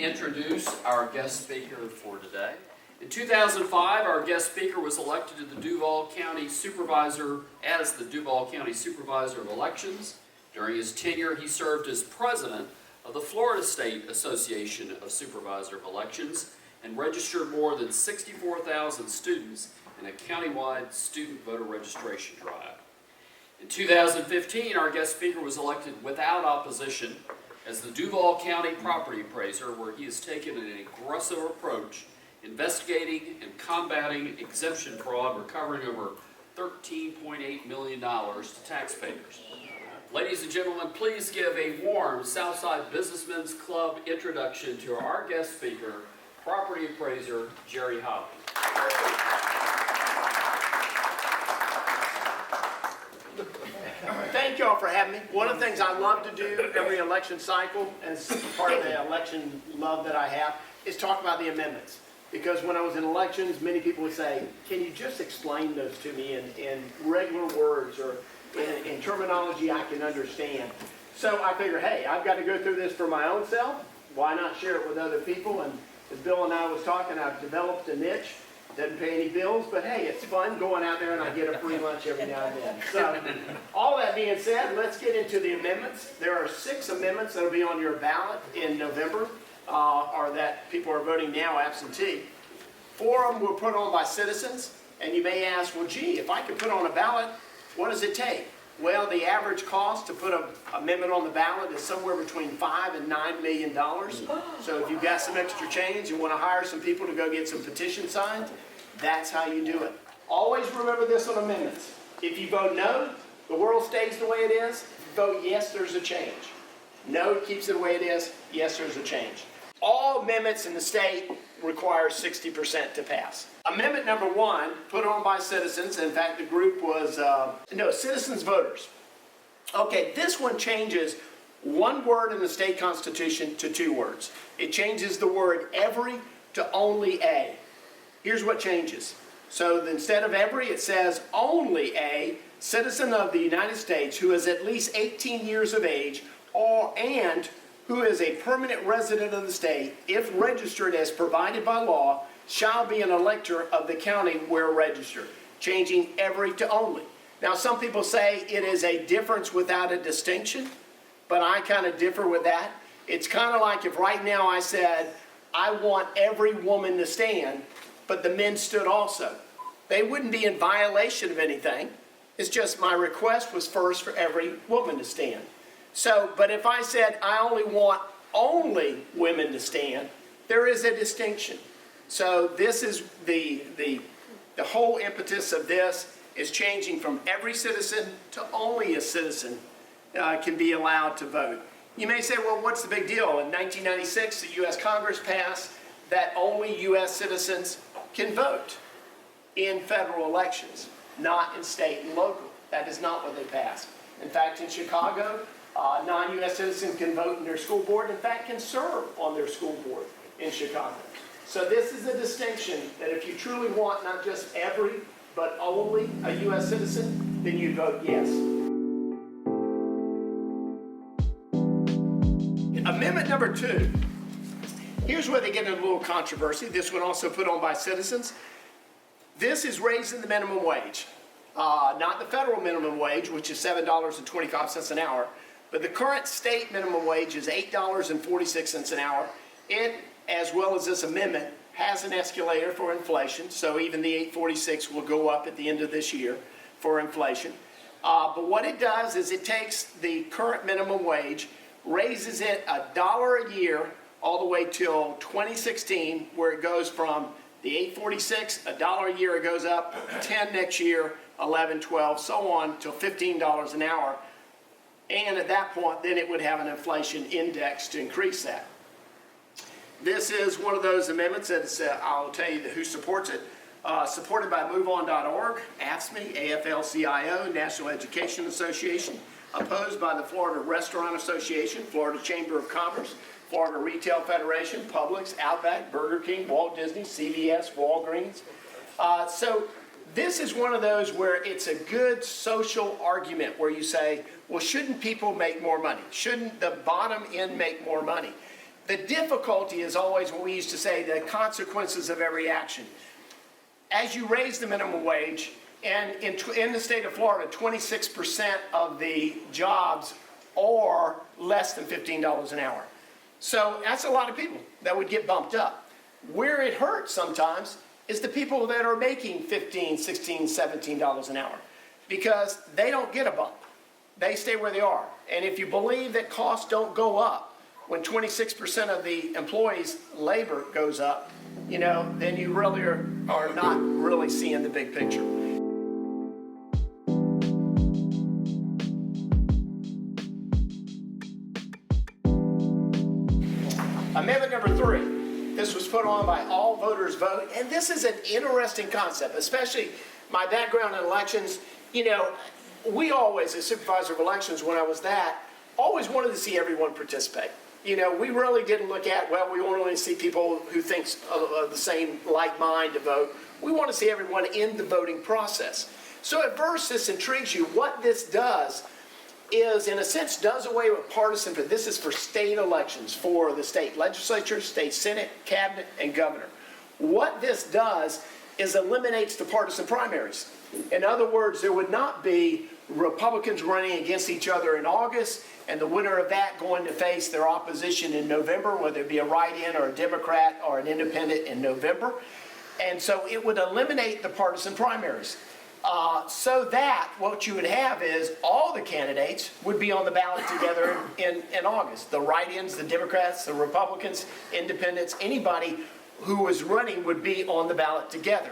introduce our guest speaker for today. In 2005, our guest speaker was elected to the Duval County Supervisor as the Duval County Supervisor of Elections. During his tenure, he served as president of the Florida State Association of Supervisor of Elections and registered more than 64,000 students in a countywide student voter registration drive. In 2015, our guest speaker was elected without opposition as the Duval County Property Appraiser, where he has taken an aggressive approach investigating and combating exemption fraud, recovering over $13.8 million to taxpayers. Ladies and gentlemen, please give a warm Southside Businessmen's Club introduction to our guest speaker, Property Appraiser Jerry Holland. Thank you all for having me. One of the things I love to do every election cycle, as part of the election love that I have, is talk about the amendments. Because when I was in elections, many people would say, can you just explain those to me in regular words or in terminology I can understand? So I figured, hey, I've got to go through this for my own self. Why not share it with other people? And as Bill and I was talking, I've developed a niche. Doesn't pay any bills, but hey, it's fun going out there and I get a free lunch every now and then. So, all that being said, let's get into the amendments. There are 6 amendments that will be on your ballot in November, or that people are voting now absentee. 4 of them were put on by citizens, and you may ask, well, gee, if I could put on a ballot, what does it take? Well, the average cost to put an amendment on the ballot is somewhere between $5 and $9 million. So if you've got some extra change, you want to hire some people to go get some petitions signed, that's how you do it. Always remember this on amendments. If you vote no, the world stays the way it is. If you vote yes, there's a change. No keeps it the way it is. Yes, there's a change. All amendments in the state require 60% to pass. Amendment number 1, put on by citizens. In fact, the group was, citizens voters. Okay, this one changes one word in the state constitution to 2 words. It changes the word every to only a. Here's what changes. So instead of every, it says only a citizen of the United States who is at least 18 years of age and who is a permanent resident of the state, if registered as provided by law, shall be an elector of the county where registered, changing every to only. Now, some people say it is a difference without a distinction, but I kind of differ with that. It's kind of like if right now I said, I want every woman to stand, but the men stood also. They wouldn't be in violation of anything. It's just my request was first for every woman to stand. So, but if I said I only want only women to stand, there is a distinction. So this is the whole impetus of this is changing from every citizen to only a citizen can be allowed to vote. You may say, well, what's the big deal? In 1996, the U.S. Congress passed that only U.S. citizens can vote in federal elections, not in state and local. That is not what they passed. In fact, in Chicago, non-U.S. citizens can vote in their school board, in fact, can serve on their school board in Chicago. So this is a distinction that if you truly want not just every, but only a U.S. citizen, then you vote yes. Amendment number 2. Here's where they get into a little controversy. This one also put on by citizens. This is raising the minimum wage. Not the federal minimum wage, which is $7.25 an hour, but the current state minimum wage is $8.46 an hour. It, as well as this amendment, has an escalator for inflation, so even the $8.46 will go up at the end of this year for inflation. But what it does is it takes the current minimum wage, raises it $1 a year all the way till 2016, where it goes from the $8.46, $1 a year it goes up, 10 next year, 11, 12, so on, till $15 an hour. And at that point, then it would have an inflation index to increase that. This is one of those amendments that I'll tell you who supports it. Supported by MoveOn.org, AFSCME, AFL-CIO, National Education Association. Opposed by the Florida Restaurant Association, Florida Chamber of Commerce, Florida Retail Federation, Publix, Outback, Burger King, Walt Disney, CVS, Walgreens. So this is one of those where it's a good social argument where you say, well, shouldn't people make more money? Shouldn't the bottom end make more money? The difficulty is always what we used to say, the consequences of every action. As you raise the minimum wage, and in the state of Florida, 26% of the jobs are less than $15 an hour. So that's a lot of people that would get bumped up. Where it hurts sometimes is the people that are making $15, $16, $17 an hour, because they don't get a bump. They stay where they are. And if you believe that costs don't go up when 26% of the employees' labor goes up, you know, then you really are not really seeing the big picture. Amendment number 3. This was put on by all voters vote, and this is an interesting concept, especially my background in elections. You know, we always, as supervisor of elections, when I was that, always wanted to see everyone participate. You know, we really didn't look at, well, we want to see people who think of the same like mind to vote. We want to see everyone in the voting process. So at first, this intrigues you. What this does is, in a sense, does away with partisanship. This is for state elections, for the state legislature, state senate, cabinet, and governor. What this does is eliminates the partisan primaries. In other words, there would not be Republicans running against each other in August, and the winner of that going to face their opposition in November, whether it be a write-in or a Democrat or an independent in November. And so it would eliminate the partisan primaries. So that what you would have is all the candidates would be on the ballot together in August. The write-ins, the Democrats, the Republicans, independents, anybody who was running would be on the ballot together.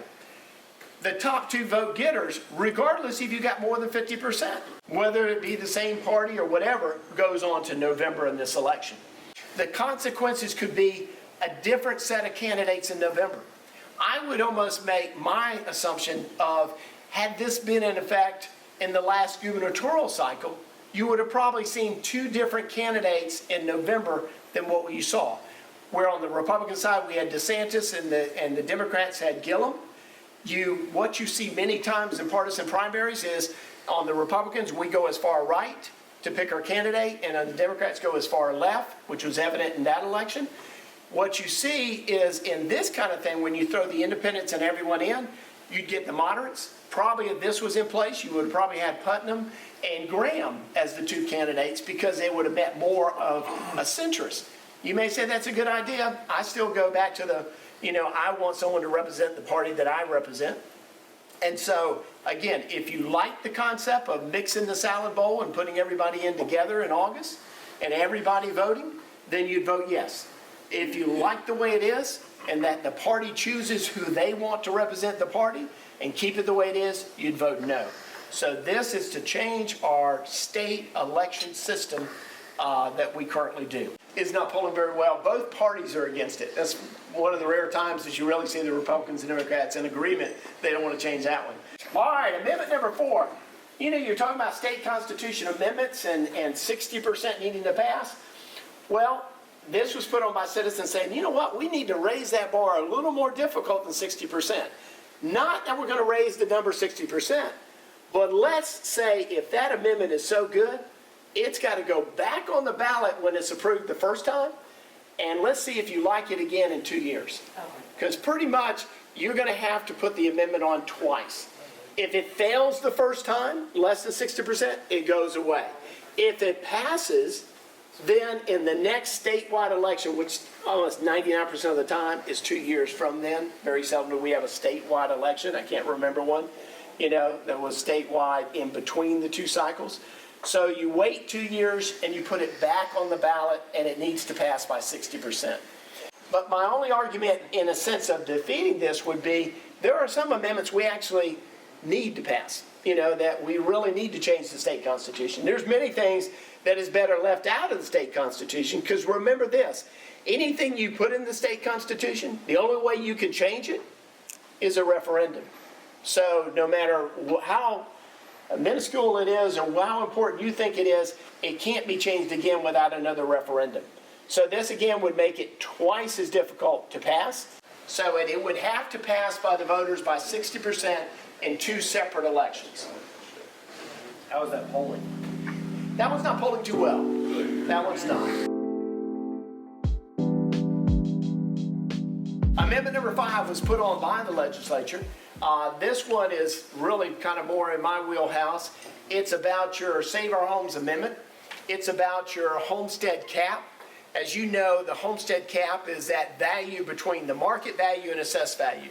The top 2 vote getters, regardless if you got more than 50%, whether it be the same party or whatever, goes on to November in this election. The consequences could be a different set of candidates in November. I would almost make my assumption of, had this been in effect in the last gubernatorial cycle, you would have probably seen 2 different candidates in November than what you saw. Where on the Republican side we had DeSantis and the Democrats had Gillum. What you see many times in partisan primaries is on the Republicans we go as far right to pick our candidate, and on the Democrats go as far left, which was evident in that election. What you see is in this kind of thing, when you throw the independents and everyone in, you'd get the moderates. Probably if this was in place, you would have probably had Putnam and Graham as the 2 candidates, because they would have met more of a centrist. You may say that's a good idea. I still go back to the, I want someone to represent the party that I represent. And so, again, if you like the concept of mixing the salad bowl and putting everybody in together in August and everybody voting, then you'd vote yes. If you like the way it is and that the party chooses who they want to represent the party and keep it the way it is, you'd vote no. So this is to change our state election system that we currently do. It's not polling very well. Both parties are against it. That's one of the rare times that you really see the Republicans and Democrats in agreement. They don't want to change that one. All right, amendment number 4. You're talking about state constitution amendments and 60% needing to pass. Well, this was put on by citizens saying, you know what, we need to raise that bar a little more difficult than 60%. Not that we're going to raise the number 60%, but let's say if that amendment is so good, it's got to go back on the ballot when it's approved the first time, and let's see if you like it again in 2 years. Because pretty much you're going to have to put the amendment on twice. If it fails the first time, less than 60%, it goes away. If it passes, then in the next statewide election, which almost 99% of the time is 2 years from then, very seldom do we have a statewide election. I can't remember one, that was statewide in between the 2 cycles. So you wait 2 years and you put it back on the ballot, and it needs to pass by 60%. But my only argument in a sense of defeating this would be there are some amendments we actually need to pass, that we really need to change the state constitution. There's many things that is better left out of the state constitution, because remember this, anything you put in the state constitution, the only way you can change it is a referendum. So no matter how minuscule it is or how important you think it is, it can't be changed again without another referendum. So this again would make it twice as difficult to pass. So it would have to pass by the voters by 60% in 2 separate elections. How is that polling? That one's not polling too well. That one's not. Amendment number 5 was put on by the legislature. This one is really kind of more in my wheelhouse. It's about your Save Our Homes Amendment. It's about your homestead cap. As you know, the homestead cap is that value between the market value and assessed value.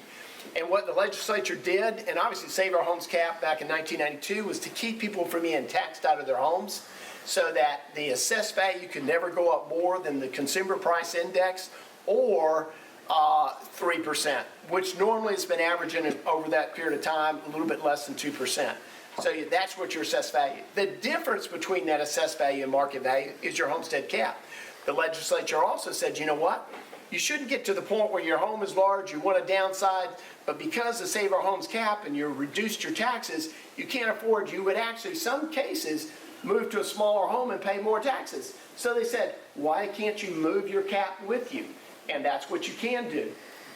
And what the legislature did, and obviously Save Our Homes cap back in 1992, was to keep people from being taxed out of their homes so that the assessed value could never go up more than the consumer price index or 3%, which normally has been averaging over that period of time a little bit less than 2%. So that's what your assessed value. The difference between that assessed value and market value is your homestead cap. The legislature also said, you know what? You shouldn't get to the point where your home is large, you want to downsize, but because of Save Our Homes cap and you reduced your taxes, you can't afford, you would actually, some cases, move to a smaller home and pay more taxes. So they said, why can't you move your cap with you? And that's what you can do.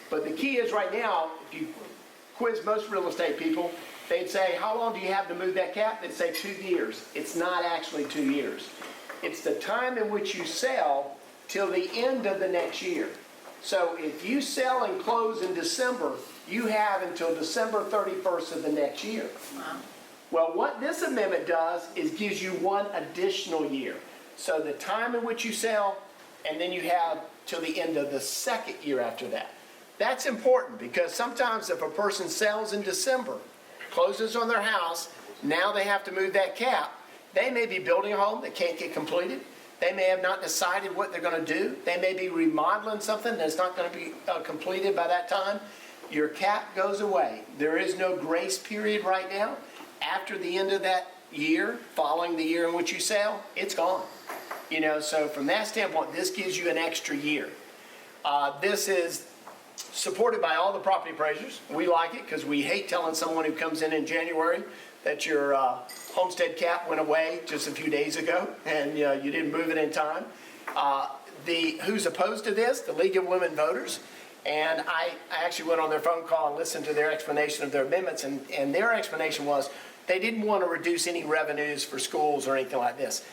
But the key is right now, if you quiz most real estate people, they'd say, how long do you have to move that cap? They'd say 2 years. It's not actually 2 years. It's the time in which you sell till the end of the next year. So if you sell and close in December, you have until December 31st of the next year. Wow. Well, what this amendment does is gives you 1 additional year. So the time in which you sell, and then you have till the end of the 2nd year after that. That's important because sometimes if a person sells in December, closes on their house, now they have to move that cap. They may be building a home that can't get completed. They may have not decided what they're going to do. They may be remodeling something that's not going to be completed by that time. Your cap goes away. There is no grace period right now. After the end of that year, following the year in which you sell, it's gone. You know, so from that standpoint, this gives you an extra year. This is supported by all the property appraisers. We like it because we hate telling someone who comes in January that your homestead cap went away just a few days ago and you didn't move it in time. Who's opposed to this? The League of Women Voters. And I actually went on their phone call and listened to their explanation of their amendments, and their explanation was they didn't want to reduce any revenues for schools or anything like this.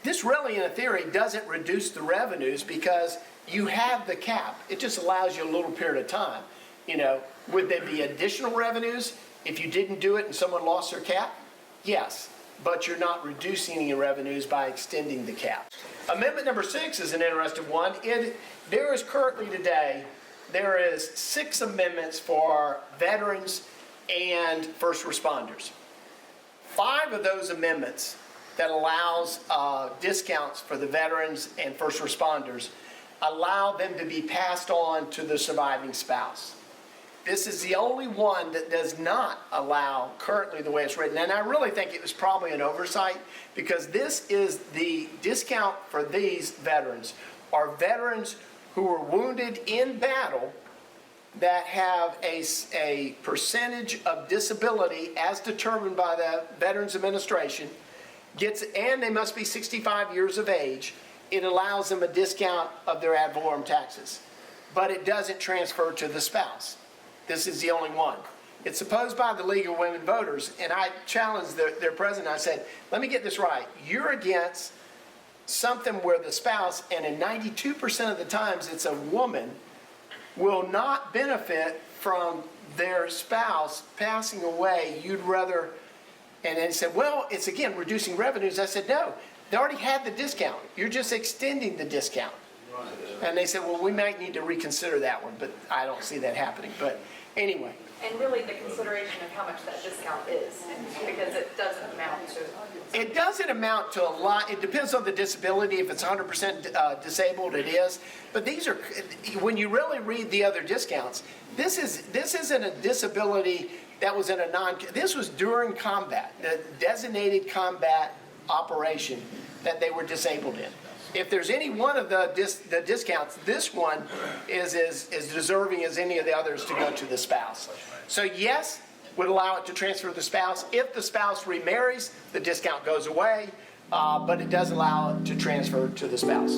This really, in a theory, doesn't reduce the revenues because you have the cap. It just allows you a little period of time. You know, would there be additional revenues if you didn't do it and someone lost their cap? Yes, but you're not reducing any revenues by extending the cap. Amendment number 6 is an interesting one. There is currently today, there is 6 amendments for veterans and first responders. 5 of those amendments that allows discounts for the veterans and first responders allow them to be passed on to the surviving spouse. This is the only one that does not allow currently the way it's written. And I really think it was probably an oversight because this is the discount for these veterans are veterans who were wounded in battle that have a percentage of disability as determined by the Veterans Administration, and they must be 65 years of age. It allows them a discount of their ad valorem taxes, but it doesn't transfer to the spouse. This is the only one. It's opposed by the League of Women Voters, and I challenged their president. I said, let me get this right. You're against something where the spouse, and in 92% of the times it's a woman, will not benefit from their spouse passing away. You'd rather, and then he said, well, it's again reducing revenues. I said, no, they already had the discount. You're just extending the discount. And they said, well, we might need to reconsider that one, but I don't see that happening. But anyway. And really the consideration of how much that discount is, because it doesn't amount to. It doesn't amount to a lot. It depends on the disability. If it's 100% disabled, it is. But these are, when you really read the other discounts, this isn't a disability that was in a this was during combat, the designated combat operation that they were disabled in. If there's any one of the discounts, this one is as deserving as any of the others to go to the spouse. So yes, would allow it to transfer to the spouse. If the spouse remarries, the discount goes away, but it does allow it to transfer to the spouse.